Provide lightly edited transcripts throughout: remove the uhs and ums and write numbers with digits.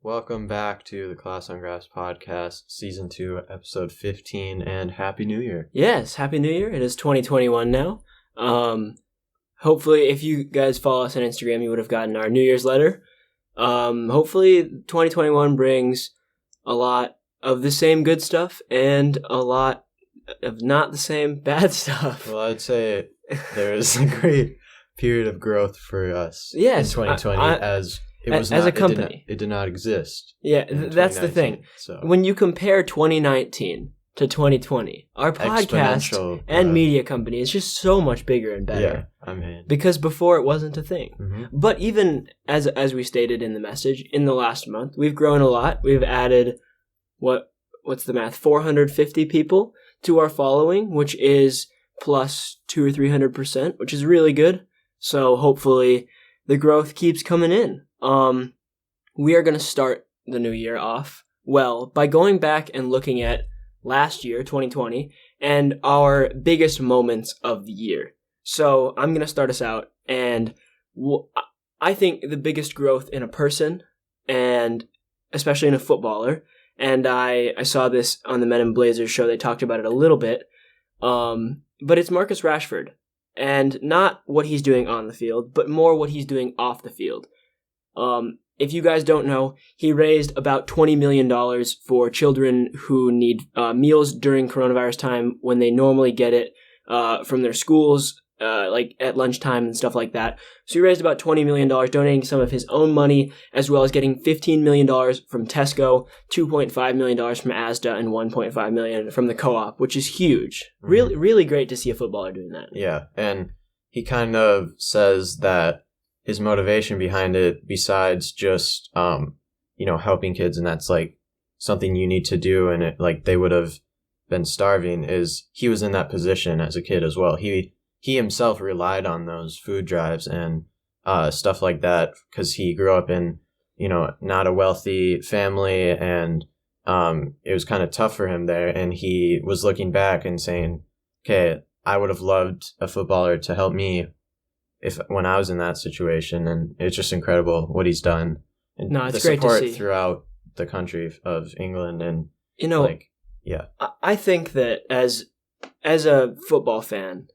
Welcome back to the Class on Grass podcast, Season 2, Episode 15, and Happy New Year. Yes, Happy New Year. It is 2021 now. Hopefully, if you guys follow us on Instagram, you would have gotten our New Year's letter. Hopefully, 2021 brings a lot of the same good stuff and a lot of not the same bad stuff. Well, I'd say there is a great period of growth for us in 2020 as a company. It did not exist. Yeah, that's the thing. So when you compare 2019 to 2020, our podcast and media company is just so much bigger and better. Yeah, I mean, because before it wasn't a thing. Mm-hmm. But even as we stated in the message, in the last month, we've grown a lot. We've added what's the math? 450 people to our following, which is plus 200 or 300%, which is really good. So hopefully the growth keeps coming in. We are going to start the new year off well by going back and looking at last year, 2020, and our biggest moments of the year. So I'm going to start us out, and I think the biggest growth in a person, and especially in a footballer, and I saw this on the Men in Blazers show, they talked about it a little bit, but it's Marcus Rashford, and not what he's doing on the field, but more what he's doing off the field. If you guys don't know, he raised about $20 million for children who need meals during coronavirus time when they normally get it from their schools, like at lunchtime and stuff like that. So he raised about $20 million, donating some of his own money, as well as getting $15 million from Tesco, $2.5 million from Asda, and $1.5 million from the co-op, which is huge. Mm-hmm. Really, really great to see a footballer doing that. Yeah, and he kind of says that his motivation behind it, besides just, helping kids, and that's like something you need to do, and it, like they would have been starving, is he was in that position as a kid as well. He himself relied on those food drives and stuff like that because he grew up in, not a wealthy family, and it was kind of tough for him there. And he was looking back and saying, okay, I would have loved a footballer to help me when I was in that situation, and it's just incredible what he's done. And no, it's the great support to see throughout the country of England, and I think that as a football fan,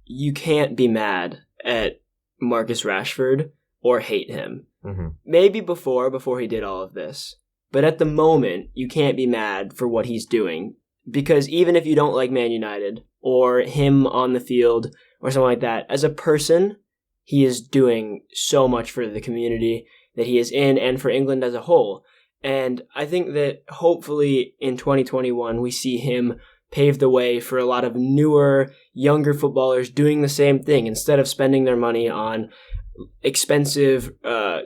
you can't be mad at Marcus Rashford or hate him. Mm-hmm. Maybe before he did all of this, but at the moment, you can't be mad for what he's doing, because even if you don't like Man United or him on the field or something like that, as a person, he is doing so much for the community that he is in and for England as a whole. And I think that hopefully in 2021, we see him pave the way for a lot of newer, younger footballers doing the same thing. Instead of spending their money on expensive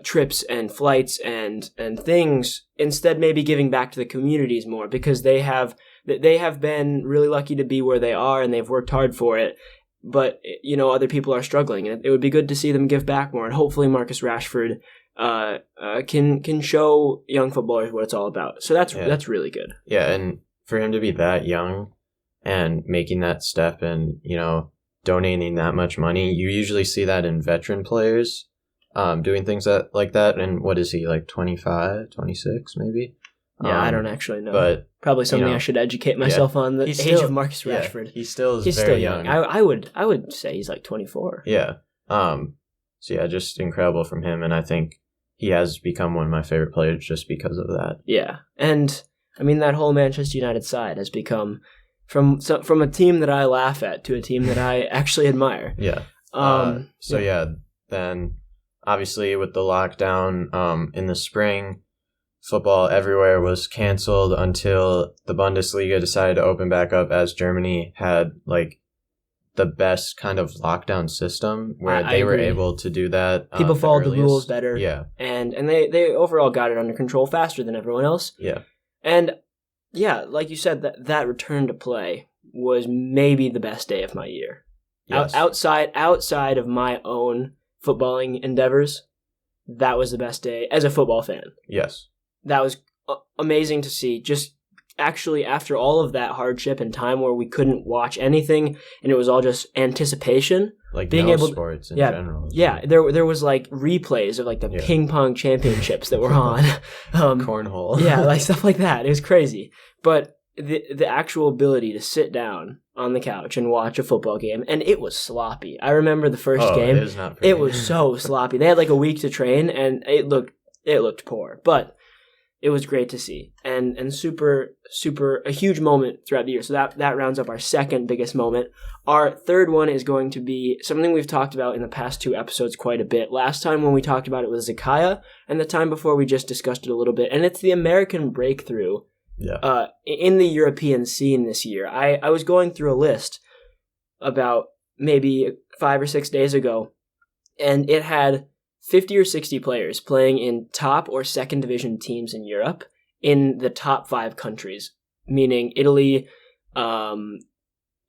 trips and flights and things, instead maybe giving back to the communities more, because they have been really lucky to be where they are and they've worked hard for it. But, other people are struggling, and it would be good to see them give back more. And hopefully Marcus Rashford can show young footballers what it's all about. So that's really good. Yeah, and for him to be that young and making that step and, donating that much money, you usually see that in veteran players doing things like that. And what is he, like 25, 26 maybe? Yeah, I don't actually know. But probably something I should educate myself on, the age of Marcus Rashford. He's still very young. I would say he's like 24. Yeah. So yeah, just incredible from him, and I think he has become one of my favorite players just because of that. Yeah, and I mean that whole Manchester United side has become from a team that I laugh at to a team that I actually admire. Yeah. Then obviously with the lockdown in the spring, football everywhere was canceled until the Bundesliga decided to open back up, as Germany had like the best kind of lockdown system where they were able to do that. People followed the rules better. Yeah. And they overall got it under control faster than everyone else. Yeah. And yeah, like you said, that return to play was maybe the best day of my year. Yes. Outside of my own footballing endeavors, that was the best day as a football fan. Yes. That was amazing to see. Just actually, after all of that hardship and time where we couldn't watch anything and it was all just anticipation, like being no able sports in yeah, general. Yeah, there was like replays of like the ping pong championships that were on. Cornhole. Yeah, like stuff like that. It was crazy. But the actual ability to sit down on the couch and watch a football game, and it was sloppy. I remember the first game. It was so sloppy. They had like a week to train, and it looked poor. But it was great to see, and super a huge moment throughout the year. So that rounds up our second biggest moment. Our third one is going to be something we've talked about in the past 2 episodes quite a bit. Last time when we talked about it was Zakiya, and the time before we just discussed it a little bit. And it's the American breakthrough in the European scene this year. I was going through a list about maybe 5 or 6 days ago, and it had 50 or 60 players playing in top or second division teams in Europe in the top 5 countries, meaning Italy,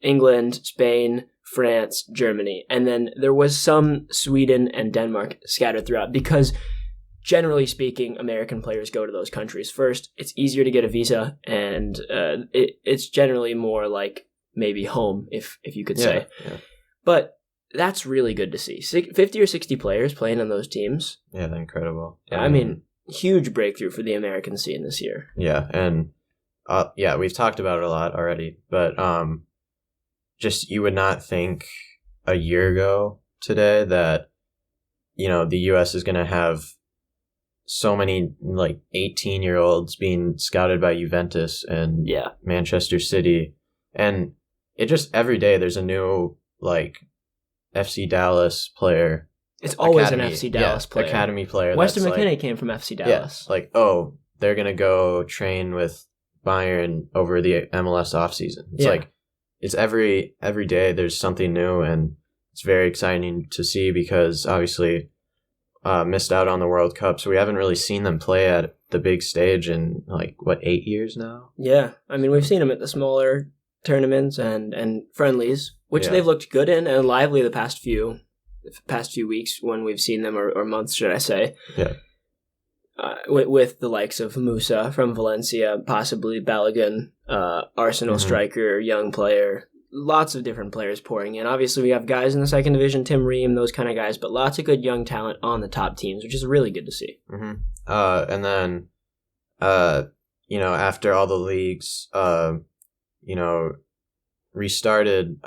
England, Spain, France, Germany. And then there was some Sweden and Denmark scattered throughout because, generally speaking, American players go to those countries first. It's easier to get a visa, and it's generally more like maybe home, if you could say. Yeah. But that's really good to see. 50 or 60 players playing on those teams. Yeah, incredible. I mean, huge breakthrough for the American scene this year. Yeah, and we've talked about it a lot already, but just you would not think a year ago today that, the U.S. is going to have so many like 18-year-olds being scouted by Juventus and Manchester City, and it just every day there's a new like FC Dallas player. It's always an FC Dallas player. Academy player. Weston McKennie came from FC Dallas. Yeah, like, they're going to go train with Bayern over the MLS offseason. It's like, it's every day there's something new, and it's very exciting to see because obviously missed out on the World Cup, so we haven't really seen them play at the big stage in 8 years now? Yeah, I mean, we've seen them at the smaller tournaments and friendlies, which they've looked good in and lively the past few weeks when we've seen them, or months, should I say. Yeah. With the likes of Musa from Valencia, possibly Balogun, Arsenal striker, young player, lots of different players pouring in. Obviously, we have guys in the second division, Tim Ream, those kind of guys, but lots of good young talent on the top teams, which is really good to see. Mm-hmm. And then, after all the leagues, restarted,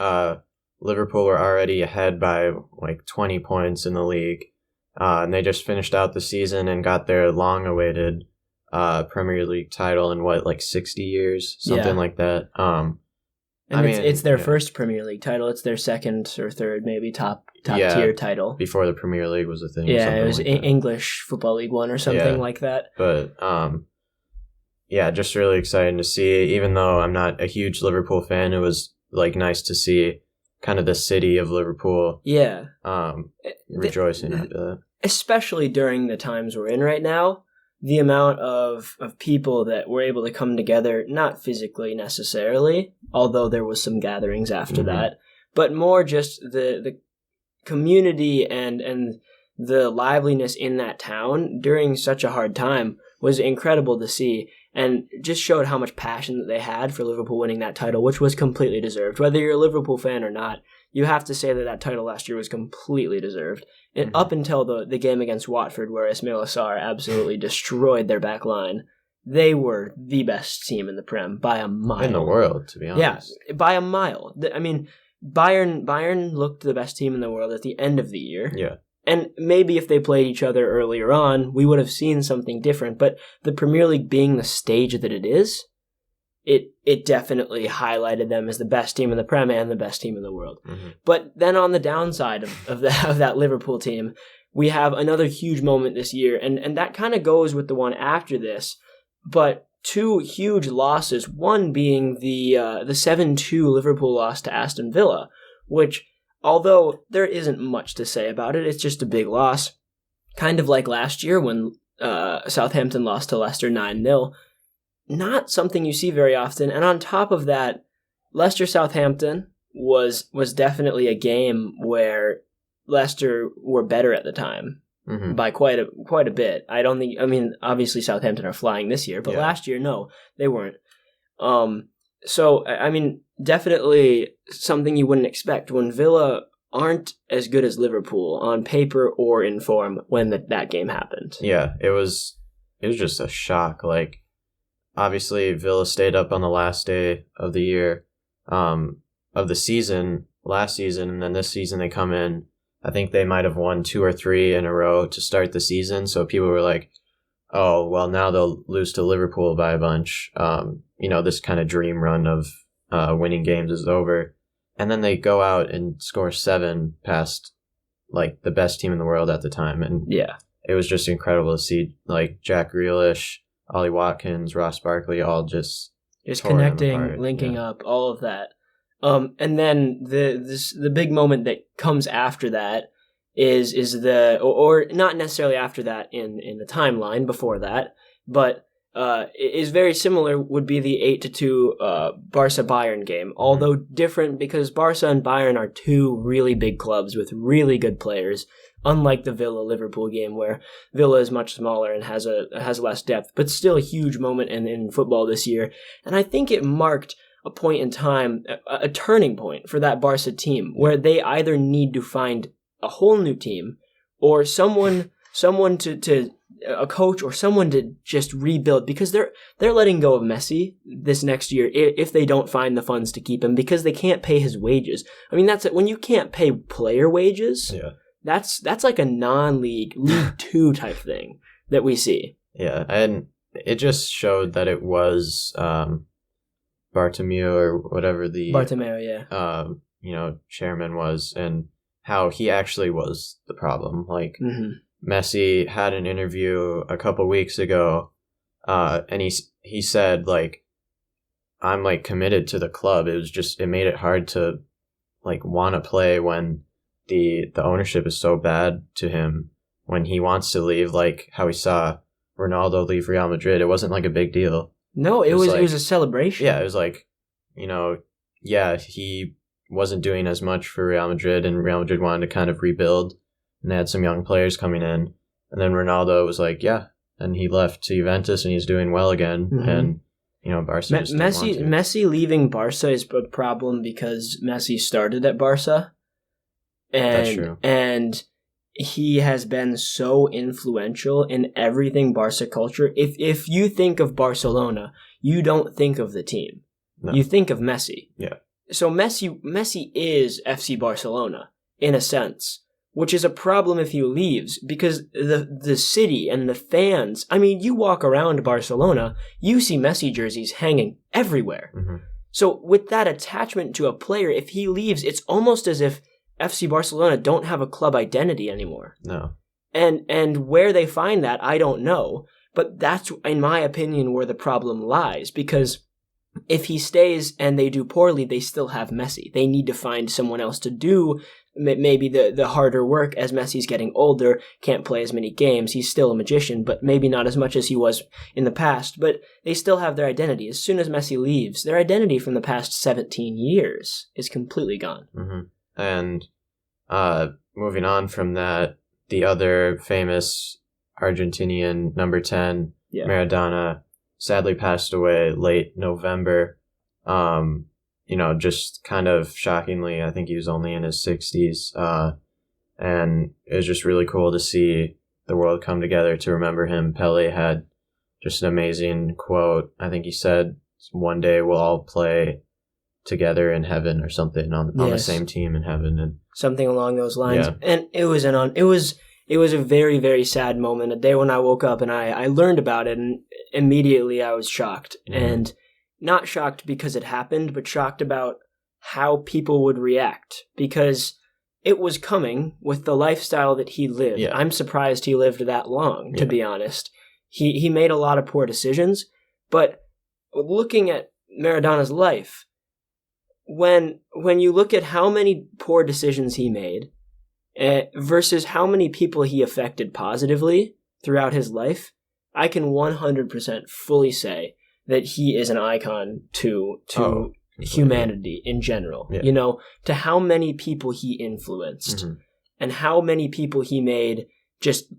Liverpool were already ahead by 20 points in the league. And they just finished out the season and got their long-awaited Premier League title in 60 years, something like that. It's their first Premier League title. It's their second or third, maybe top tier title. Before the Premier League was a thing. Yeah, it was English Football League One or something like that. But just really exciting to see. Even though I'm not a huge Liverpool fan, it was nice to see kind of the city of Liverpool. Yeah. Rejoicing after that. Especially during the times we're in right now, the amount of people that were able to come together, not physically necessarily, although there was some gatherings after that, but more just the community and the liveliness in that town during such a hard time was incredible to see, and just showed how much passion that they had for Liverpool winning that title, which was completely deserved. Whether you're a Liverpool fan or not, you have to say that title last year was completely deserved. And up until the game against Watford, where Ismail Assar absolutely destroyed their back line, they were the best team in the Prem by a mile. In the world, to be honest. Yeah, by a mile. I mean, Bayern looked the best team in the world at the end of the year. Yeah. And maybe if they played each other earlier on, we would have seen something different. But the Premier League being the stage that it is, it definitely highlighted them as the best team in the Prem and the best team in the world. Mm-hmm. But then on the downside of that Liverpool team, we have another huge moment this year, and that kind of goes with the one after this. But 2 huge losses, one being the 7-2 Liverpool loss to Aston Villa, which, although there isn't much to say about it, it's just a big loss. Kind of like last year when Southampton lost to Leicester 9-0. Not something you see very often. And on top of that, Leicester-Southampton was definitely a game where Leicester were better at the time by quite a bit. Obviously Southampton are flying this year, but last year, no, they weren't. So, I mean, definitely something you wouldn't expect when Villa aren't as good as Liverpool on paper or in form when that game happened. Yeah, it was just a shock. Like, obviously, Villa stayed up on the last day of the year, of the season, last season, and then this season they come in. I think they might have won 2 or 3 in a row to start the season. So people were like, oh, well, now they'll lose to Liverpool by a bunch. This kind of dream run of winning games is over. And then they go out and score 7 past like the best team in the world at the time. And yeah, it was just incredible to see like Jack Grealish, Ollie Watkins, Ross Barkley, all just connecting, linking up, all of that. And then the big moment that comes after that is or not necessarily after that in the timeline before that, but is very similar, would be the 8-2 Barca Bayern game, although different because Barca and Bayern are 2 really big clubs with really good players, unlike the Villa Liverpool game where Villa is much smaller and has less depth, but still a huge moment in football this year. And I think it marked a point in time, a turning point for that Barca team where they either need to find a whole new team or someone to a coach or someone to just rebuild, because they're letting go of Messi this next year if they don't find the funds to keep him, because they can't pay his wages. I mean, that's it. When you can't pay player wages, that's like a non-league League 2 type thing that we see. Yeah, and it just showed that it was Bartomeu or whatever the chairman was, and how he actually was the problem. Like, Messi had an interview a couple weeks ago, and he said, like, I'm like committed to the club. It made it hard to like want to play when the ownership is so bad to him when he wants to leave. Like how we saw Ronaldo leave Real Madrid, it wasn't like a big deal. No, it was a celebration. Yeah, it was like, he wasn't doing as much for Real Madrid, and Real Madrid wanted to kind of rebuild, and they had some young players coming in. And then Ronaldo was like, yeah, and he left to Juventus, and he's doing well again. And Barca just didn't want to. Messi leaving Barca is a problem because Messi started at Barca, and that's true. And he has been so influential in everything Barca culture. If you think of Barcelona, you don't think of the team. No. You think of Messi. Yeah. So Messi is FC Barcelona in a sense, which is a problem if he leaves, because the city and the fans, I mean, you walk around Barcelona, you see Messi jerseys hanging everywhere. So with that attachment to a player, if he leaves, it's almost as if FC Barcelona don't have a club identity anymore. No. And where they find that, I don't know. But that's, in my opinion, where the problem lies, because if he stays and they do poorly, they still have Messi. They need to find someone else to do maybe the harder work as Messi's getting older, can't play as many games. He's still a magician, but maybe not as much as he was in the past. But they still have their identity. As soon as Messi leaves, their identity from the past 17 years is completely gone. And moving on from that, the other famous Argentinian number 10, Maradona, sadly passed away late November. Just kind of shockingly, I think he was only in his 60s. And it was just really cool to see the world come together to remember him. Pele had just an amazing quote. I think he said, one day we'll all play together in heaven or something on the same team in heaven, and something along those lines. And it was a very, very sad moment. A day when I woke up and I learned about it, and immediately I was shocked. And not shocked because it happened, but shocked about how people would react, because it was coming with the lifestyle that he lived. I'm surprised he lived that long, to be honest. He made a lot of poor decisions, but looking at Maradona's life, when you look at how many poor decisions he made versus how many people he affected positively throughout his life, I can 100% fully say that he is an icon to humanity in general. To how many people he influenced and how many people he made just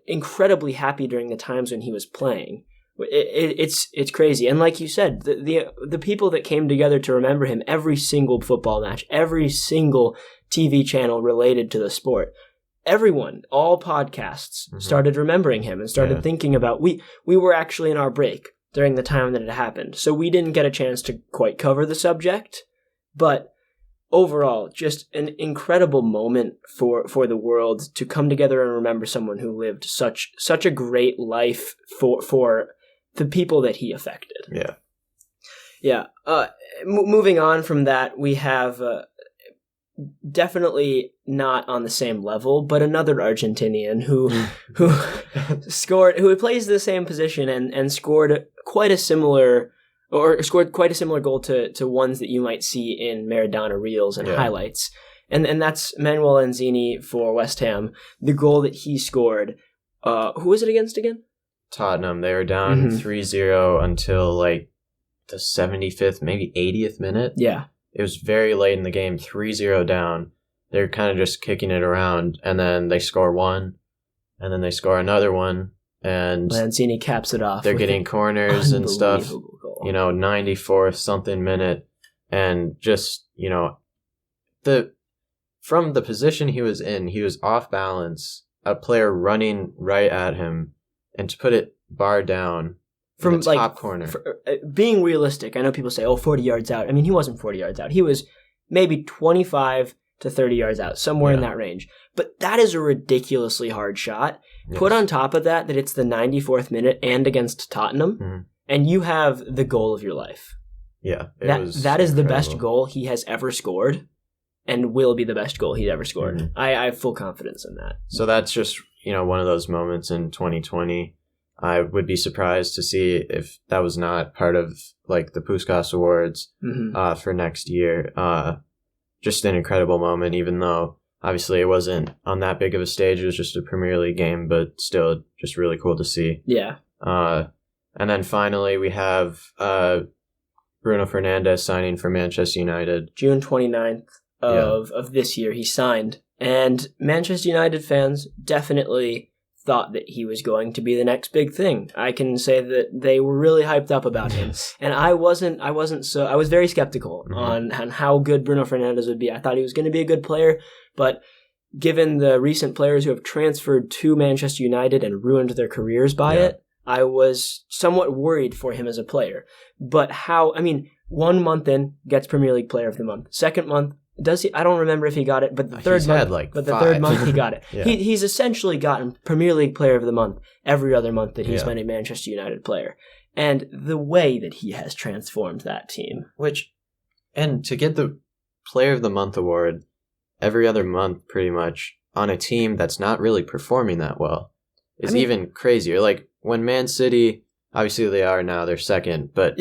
incredibly happy during the times when he was playing. It's crazy. And like you said, the people that came together to remember him, every single football match, every single TV channel related to the sport, everyone, all podcasts started remembering him and started thinking about, we were actually in our break during the time that it happened. So we didn't get a chance to quite cover the subject, but overall, just an incredible moment for the world to come together and remember someone who lived such a great life for the people that he affected. Yeah. Yeah. Moving on from that, we have definitely not on the same level, but another Argentinian who plays the same position and scored quite a similar goal to ones that you might see in Maradona reels and highlights. And that's Manuel Lanzini for West Ham. The goal that he scored, who was it against again? Tottenham. They were down 3-0 until like the 75th, maybe 80th minute. Yeah. It was very late in the game, 3-0 down. They're kind of just kicking it around, and then they score one, and then they score another one, and Lanzini caps it off. They're getting corners and stuff, goal. 94th something minute, and just, from the position he was in, he was off balance, a player running right at him, and to put it bar down from the top corner. Being realistic, I know people say, 40 yards out. I mean, he wasn't 40 yards out. He was maybe 25 to 30 yards out, somewhere in that range. But that is a ridiculously hard shot. Yes. Put on top of that it's the 94th minute and against Tottenham, and you have the goal of your life. Yeah. That is the best goal he has ever scored and will be the best goal he's ever scored. Mm-hmm. I have full confidence in that. So that's just, one of those moments in 2020. I would be surprised to see if that was not part of like the Puskás Awards for next year. Just an incredible moment, even though obviously it wasn't on that big of a stage. It was just a Premier League game, but still just really cool to see. Yeah. And then finally we have Bruno Fernandes signing for Manchester United. June 29th of this year he signed. And Manchester United fans definitely thought that he was going to be the next big thing. I can say that they were really hyped up about him. And I was very skeptical on how good Bruno Fernandes would be. I thought he was going to be a good player, but given the recent players who have transferred to Manchester United and ruined their careers by it, I was somewhat worried for him as a player. But 1 month in, gets Premier League Player of the Month. Second month, does he? I don't remember if he got it, but the third month he got it. Yeah. He's essentially gotten Premier League Player of the Month every other month that he's been a Manchester United player. And the way that he has transformed that team. And to get the Player of the Month award every other month pretty much on a team that's not really performing that well is even crazier. Like when Man City, obviously they are now, they're second, but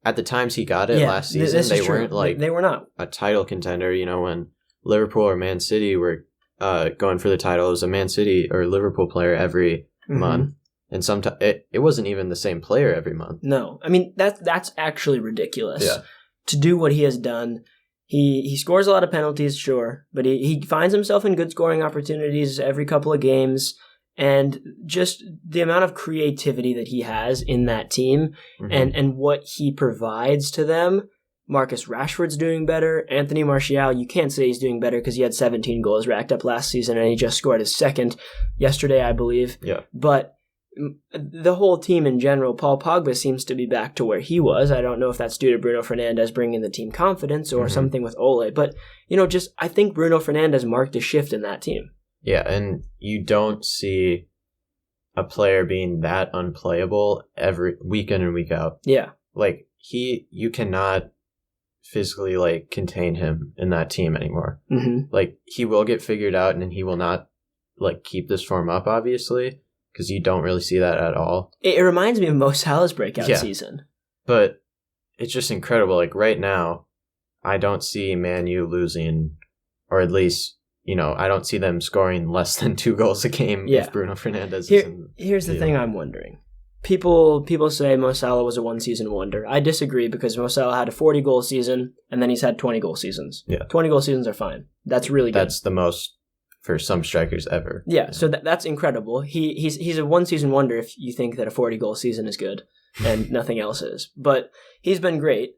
at the times he got it last season, they weren't they were not a title contender. When Liverpool or Man City were going for the title, it was a Man City or Liverpool player every month, and sometimes it wasn't even the same player every month. No, that's actually ridiculous. Yeah. To do what he has done, he scores a lot of penalties, sure, but he finds himself in good scoring opportunities every couple of games. And just the amount of creativity that he has in that team and what he provides to them. Marcus Rashford's doing better. Anthony Martial, you can't say he's doing better because he had 17 goals racked up last season and he just scored his second yesterday, I believe. Yeah. But the whole team in general, Paul Pogba seems to be back to where he was. I don't know if that's due to Bruno Fernandes bringing the team confidence or something with Ole. But, I think Bruno Fernandes marked a shift in that team. Yeah, and you don't see a player being that unplayable every week in and week out. Yeah. Like, you cannot physically, contain him in that team anymore. Mm-hmm. Like, he will get figured out, and he will not, keep this form up, obviously, because you don't really see that at all. It reminds me of Mo Salah's breakout season. But it's just incredible. Like, right now, I don't see Man U losing, or at least... I don't see them scoring less than 2 goals a game if Bruno Fernandes is in. Here's the thing I'm wondering. People say Mo Salah was a one-season wonder. I disagree because Mo Salah had a 40-goal season, and then he's had 20-goal seasons. Yeah. 20-goal seasons are fine. That's really good. That's the most for some strikers ever. Yeah, so that's incredible. He's a one-season wonder if you think that a 40-goal season is good and nothing else is. But he's been great.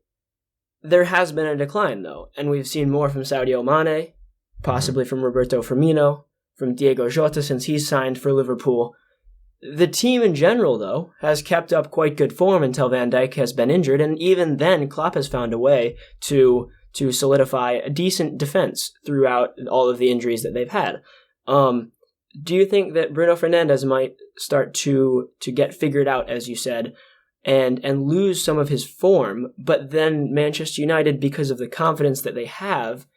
There has been a decline, though, and we've seen more from Sadio Mane, possibly from Roberto Firmino, from Diego Jota since he's signed for Liverpool. The team in general, though, has kept up quite good form until Van Dijk has been injured, and even then, Klopp has found a way to solidify a decent defense throughout all of the injuries that they've had. Do you think that Bruno Fernandes might start to get figured out, as you said, and lose some of his form, but then Manchester United, because of the confidence that they have,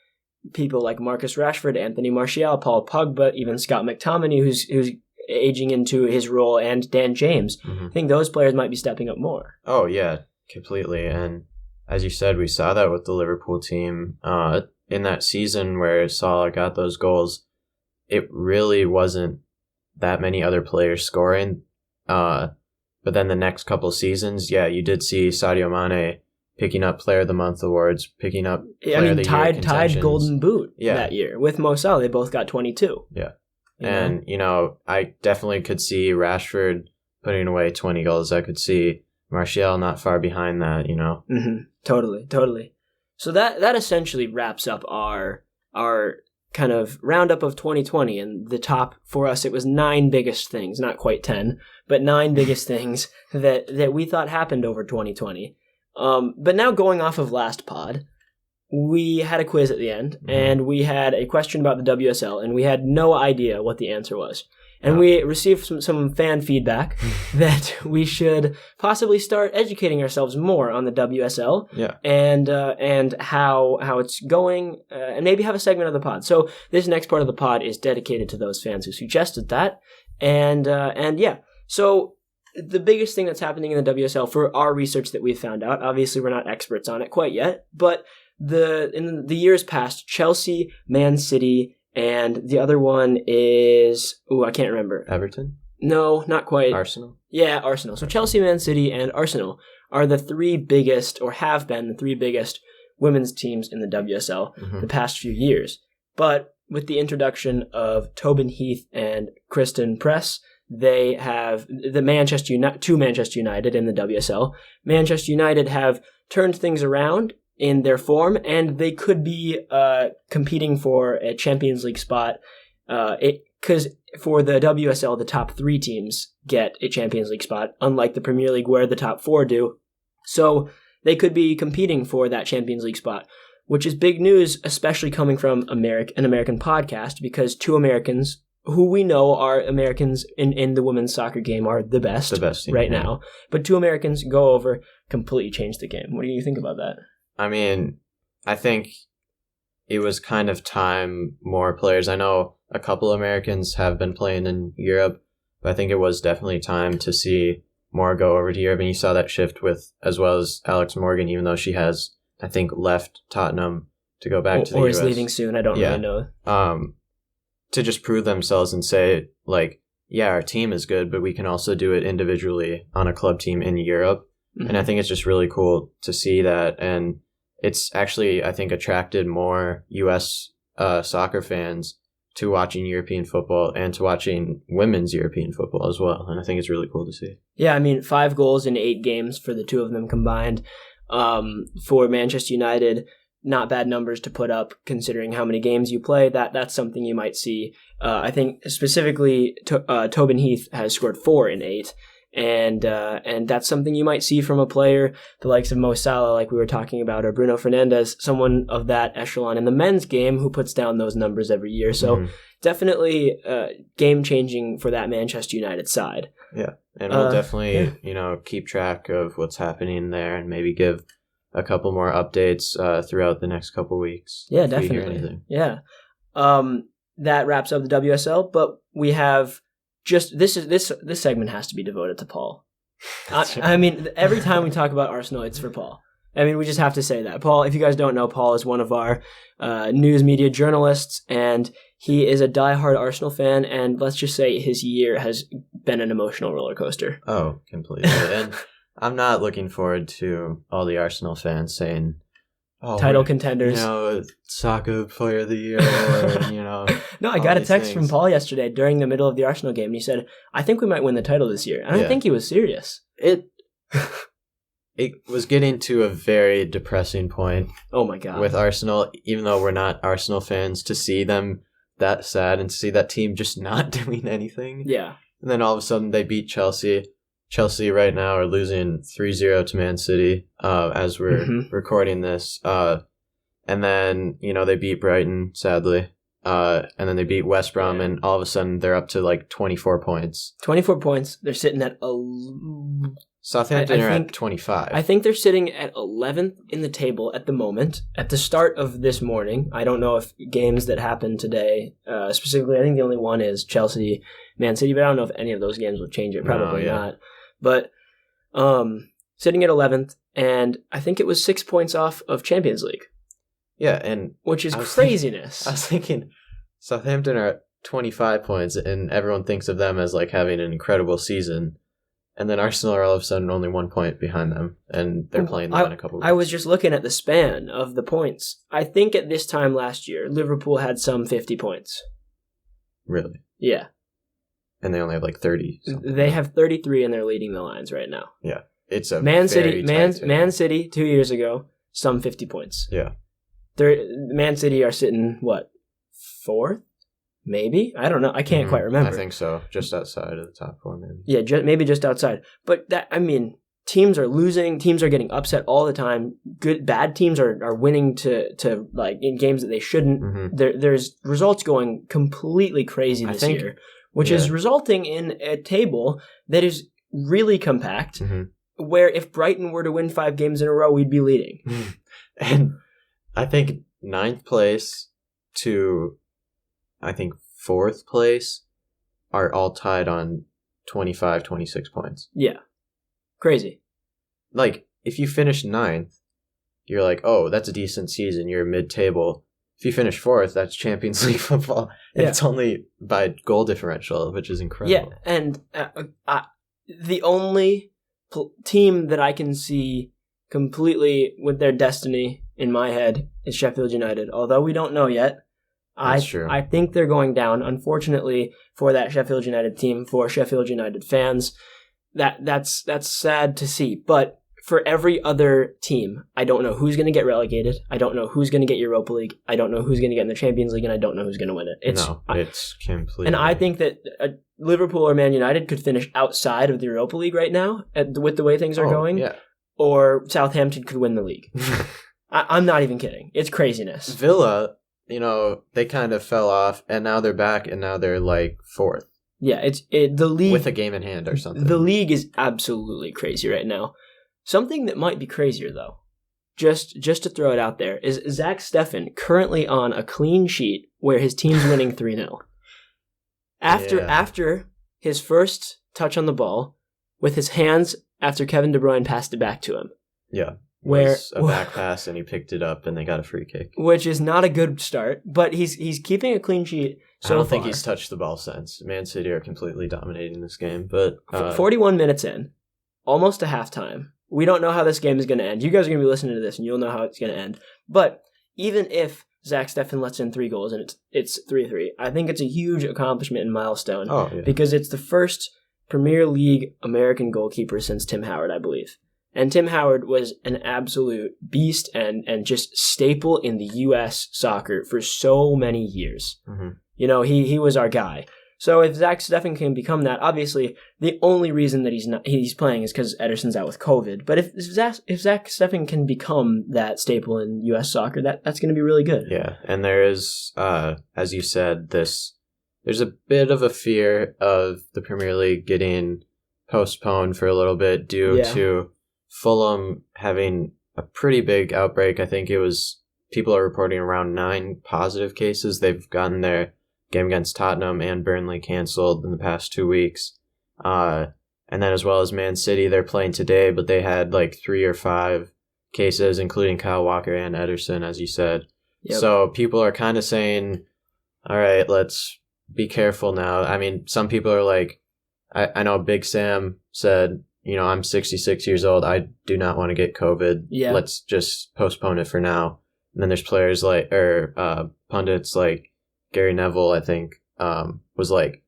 people like Marcus Rashford, Anthony Martial, Paul Pogba, even Scott McTominay, who's aging into his role, and Dan James, I think those players might be stepping up more. Oh, yeah, completely. And as you said, we saw that with the Liverpool team. In that season where Salah got those goals, it really wasn't that many other players scoring. But then the next couple seasons, yeah, you did see Sadio Mane picking up Player of the Month awards, picking up Player of the Year contentions. Tied Golden Boot that year. With Mo Salah, they both got 22. Yeah. And, I definitely could see Rashford putting away 20 goals. I could see Martial not far behind that, Mm-hmm. Totally. So that essentially wraps up our kind of roundup of 2020, and the top, for us, it was 9 biggest things, not quite 10, but 9 biggest things that we thought happened over 2020. But now going off of last pod, we had a quiz at the end, and we had a question about the WSL, and we had no idea what the answer was. And we received some fan feedback that we should possibly start educating ourselves more on the WSL and how it's going, and maybe have a segment of the pod. So this next part of the pod is dedicated to those fans who suggested that. And yeah, so the biggest thing that's happening in the WSL for our research that we've found out, obviously we're not experts on it quite yet, but in the years past, Chelsea, Man City, and the other one is... I can't remember. Everton? No, not quite. Arsenal? Yeah, Arsenal. So Chelsea, Man City, and Arsenal are the 3 biggest, or have been the 3 biggest women's teams in the WSL the past few years. But with the introduction of Tobin Heath and Kristen Press, they have two Manchester United in the WSL. Manchester United have turned things around in their form, and they could be competing for a Champions League spot. Because for the WSL, the top 3 teams get a Champions League spot, unlike the Premier League where the top 4 do. So they could be competing for that Champions League spot, which is big news, especially coming from an American podcast, because 2 Americans who we know are Americans in the women's soccer game are the best team, right now. But 2 Americans go over, completely change the game. What do you think about that? I mean, I think it was kind of time more players. I know a couple Americans have been playing in Europe, but I think it was definitely time to see more go over to Europe. And you saw that shift with, as well as Alex Morgan, even though she has, I think, left Tottenham to go back to the US. Or is leaving soon. I don't really know. To just prove themselves and say, like, yeah, our team is good, but we can also do it individually on a club team in Europe. And I think it's just really cool to see that. And it's actually, I think, attracted more U.S. Soccer fans to watching European football and to watching women's European football as well. And I think it's really cool to see. Yeah, I mean, 5 goals in 8 games for the 2 of them combined. For Manchester United, not bad numbers to put up considering how many games you play. That's something you might see. I think specifically Tobin Heath has scored 4 in 8. And that's something you might see from a player, the likes of Mo Salah, like we were talking about, or Bruno Fernandes, someone of that echelon in the men's game who puts down those numbers every year. So definitely game-changing for that Manchester United side. Yeah, and we'll definitely, keep track of what's happening there and maybe give a couple more updates throughout the next couple weeks. Yeah, definitely. Yeah. That wraps up the WSL, but we have... Just this segment has to be devoted to Paul. I mean, every time we talk about Arsenal, it's for Paul. I mean, we just have to say that. Paul, if you guys don't know, Paul is one of our news media journalists, and he is a diehard Arsenal fan, and let's just say his year has been an emotional roller coaster. Oh, completely. And I'm not looking forward to all the Arsenal fans saying title contenders. Soccer Player of the Year, or, No, I got a text from Paul yesterday during the middle of the Arsenal game, and he said, I think we might win the title this year. And I think he was serious. It was getting to a very depressing point. Oh, my God. With Arsenal, even though we're not Arsenal fans, to see them that sad and to see that team just not doing anything. Yeah. And then all of a sudden they beat Chelsea. Chelsea right now are losing 3-0 to Man City as we're recording this. And then, they beat Brighton, sadly. And then they beat West Brom, and all of a sudden they're up to like 24 points. 24 points. They're sitting at... Southampton are at 25. I think they're sitting at 11th in the table at the moment. At the start of this morning, I don't know if games that happened today, specifically, I think the only one is Chelsea, Man City, but I don't know if any of those games will change it. Probably not. But sitting at 11th, and I think it was 6 points off of Champions League. Yeah, and which is craziness. I was thinking Southampton are at 25 points, and everyone thinks of them as like having an incredible season. And then Arsenal are all of a sudden only 1 point behind them, and they're playing them in a couple of weeks. I was just looking at the span of the points. I think at this time last year, Liverpool had some 50 points. Really? Yeah. And they only have like 30. They have 33, and they're leading the lines right now. Yeah. It's a Man City 2 years ago, some 50 points. Yeah. Man City are sitting, what, 4th? Maybe? I don't know. I can't quite remember. I think so. Just outside of the top 4, maybe. Yeah, maybe just outside. But teams are losing. Teams are getting upset all the time. Bad teams are winning to like in games that they shouldn't. Mm-hmm. There's results going completely crazy this year, which is resulting in a table that is really compact, where if Brighton were to win 5 games in a row, we'd be leading. And I think 9th place to... I think 4th place are all tied on 25, 26 points. Yeah. Crazy. Like, if you finish 9th, you're like, oh, that's a decent season. You're mid-table. If you finish 4th, that's Champions League football. And it's only by goal differential, which is incredible. Yeah, and the only team that I can see completely with their destiny in my head is Sheffield United, although we don't know yet. That's true. I think they're going down, unfortunately, for that Sheffield United team, for Sheffield United fans. That's sad to see. But for every other team, I don't know who's going to get relegated. I don't know who's going to get Europa League. I don't know who's going to get in the Champions League, and I don't know who's going to win it. It's completely... And I think that Liverpool or Man United could finish outside of the Europa League right now with the way things are going. Yeah. Or Southampton could win the league. I'm not even kidding. It's craziness. Villa... they kind of fell off, and now they're back, and now they're like 4th. Yeah, the league with a game in hand or something. The league is absolutely crazy right now. Something that might be crazier though, just to throw it out there, is Zach Steffen currently on a clean sheet where his team's winning 3-0. After his first touch on the ball, with his hands after Kevin De Bruyne passed it back to him. Yeah. Where a back pass and he picked it up and they got a free kick, which is not a good start. But he's keeping a clean sheet. I don't think he's touched the ball since. Man City are completely dominating this game. But 41 minutes in, almost to halftime. We don't know how this game is going to end. You guys are going to be listening to this and you'll know how it's going to end. But even if Zach Steffen lets in 3 goals and it's 3-3, I think it's a huge accomplishment and milestone. Oh, yeah. Because it's the first Premier League American goalkeeper since Tim Howard, I believe. And Tim Howard was an absolute beast and just staple in the U.S. soccer for so many years. Mm-hmm. He was our guy. So if Zach Steffen can become that, obviously the only reason that he's playing is because Ederson's out with COVID. But if Zach Steffen can become that staple in U.S. soccer, that's going to be really good. Yeah, and there is, as you said, there's a bit of a fear of the Premier League getting postponed for a little bit due to Fulham having a pretty big outbreak. I think people are reporting around 9 positive cases. They've gotten their game against Tottenham and Burnley canceled in the past 2 weeks. And then as well as Man City, they're playing today, but they had like 3 or 5 cases, including Kyle Walker and Ederson, as you said. Yep. So people are kind of saying, all right, let's be careful now. I mean, some people are like, I know Big Sam said, I'm 66 years old. I do not want to get COVID. Yeah. Let's just postpone it for now. And then there's players pundits like Gary Neville, I think, was like,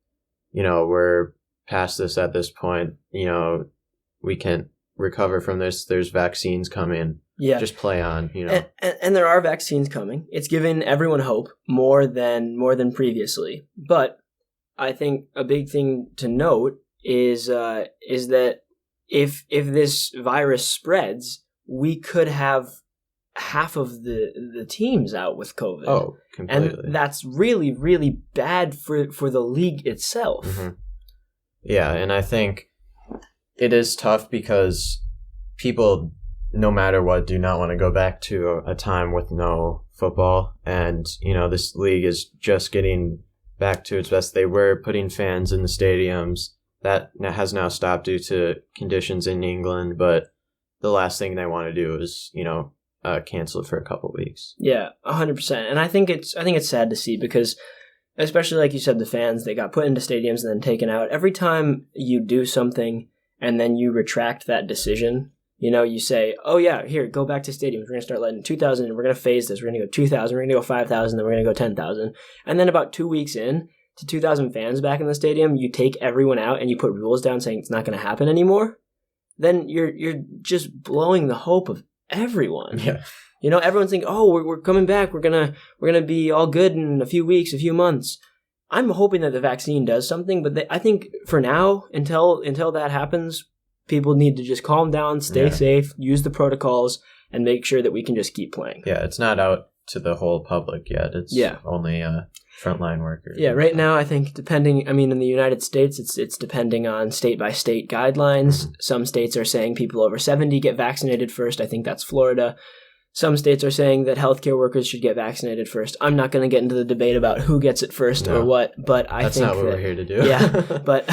we're past this at this point. We can recover from this. There's vaccines coming. Yeah. Just play on, And there are vaccines coming. It's given everyone hope more than previously. But I think a big thing to note is that if this virus spreads, we could have half of the teams out with COVID. Oh, completely. And that's really, really bad for the league itself. Mm-hmm. Yeah, and I think it is tough because people, no matter what, do not want to go back to a time with no football. And, this league is just getting back to its best. They were putting fans in the stadiums. That has now stopped due to conditions in England. But the last thing they want to do is, cancel it for a couple weeks. Yeah, 100%. And I think it's sad to see because, especially like you said, the fans, they got put into stadiums and then taken out. Every time you do something and then you retract that decision, you say, oh yeah, here, go back to stadiums. We're going to start letting 2,000 in. We're going to phase this. We're going to go 2,000. We're going to go 5,000. Then we're going to go 10,000. And then about 2 weeks in to 2,000 fans back in the stadium, you take everyone out and you put rules down saying it's not going to happen anymore. Then you're just blowing the hope of everyone. Yeah. Everyone's thinking, oh, we're coming back. We're gonna be all good in a few weeks, a few months. I'm hoping that the vaccine does something, but I think for now, until that happens, people need to just calm down, stay safe, use the protocols, and make sure that we can just keep playing. Yeah, it's not out to the whole public yet. It's only frontline workers. Yeah, right now I think in the United States, it's depending on state by state guidelines. Mm-hmm. Some states are saying people over 70 get vaccinated first. I think that's Florida. Some states are saying that healthcare workers should get vaccinated first. I'm not going to get into the debate about who gets it first or what, but I think that's not what we're here to do. Yeah, but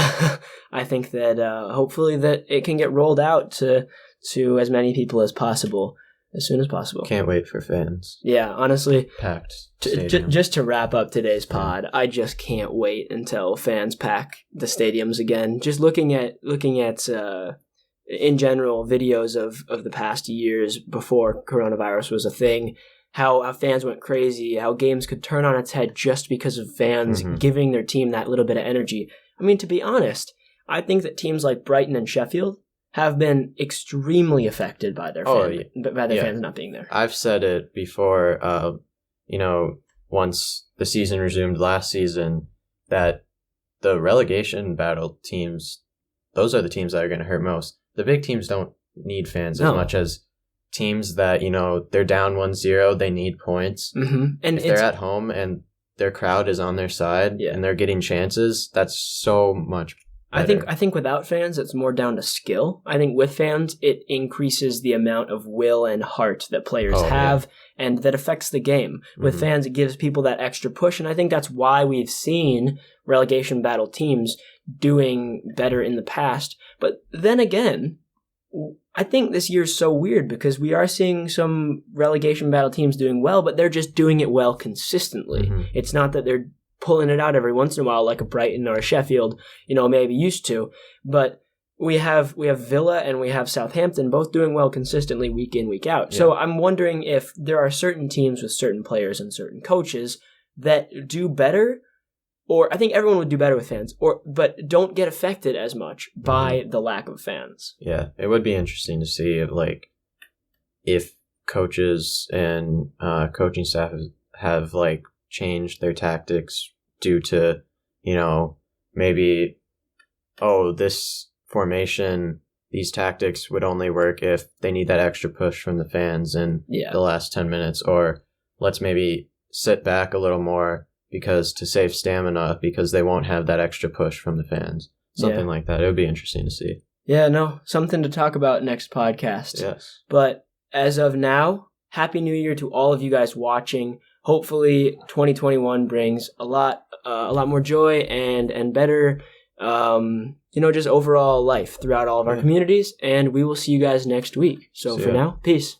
I think that hopefully that it can get rolled out to as many people as possible as soon as possible. Can't wait for fans. Yeah, honestly, packed. Just to wrap up today's pod, I just can't wait until fans pack the stadiums again. Just looking at in general, videos of the past years before coronavirus was a thing, how fans went crazy, how games could turn on its head just because of fans giving their team that little bit of energy. I mean, to be honest, I think that teams like Brighton and Sheffield have been extremely affected by their fans not being there. I've said it before, once the season resumed last season, that the relegation battle teams, those are the teams that are going to hurt most. The big teams don't need fans as much as teams that, they're down 1-0, they need points. Mm-hmm. And if they're at home and their crowd is on their side and they're getting chances, that's so much better. I think without fans, it's more down to skill. I think with fans, it increases the amount of will and heart that players have and that affects the game. With fans, it gives people that extra push, and I think that's why we've seen relegation battle teams doing better in the past. But then again, I think this year's so weird because we are seeing some relegation battle teams doing well, but they're just doing it well consistently. Mm-hmm. It's not that they're pulling it out every once in a while like a Brighton or a Sheffield, maybe used to. But we have Villa and we have Southampton both doing well consistently week in, week out. Yeah. So I'm wondering if there are certain teams with certain players and certain coaches that do better. Or I think everyone would do better with fans, but don't get affected as much by the lack of fans. Yeah, it would be interesting to see if coaches and coaching staff have changed their tactics due to maybe this formation, these tactics would only work if they need that extra push from the fans in the last 10 minutes, or let's maybe sit back a little more. Because to save stamina, because they won't have that extra push from the fans. Something like that. It would be interesting to see. Yeah, no, something to talk about next podcast. Yes. But as of now, Happy New Year to all of you guys watching. Hopefully 2021 brings a lot more joy and better, just overall life throughout all of our communities. And we will see you guys next week. So for now, peace.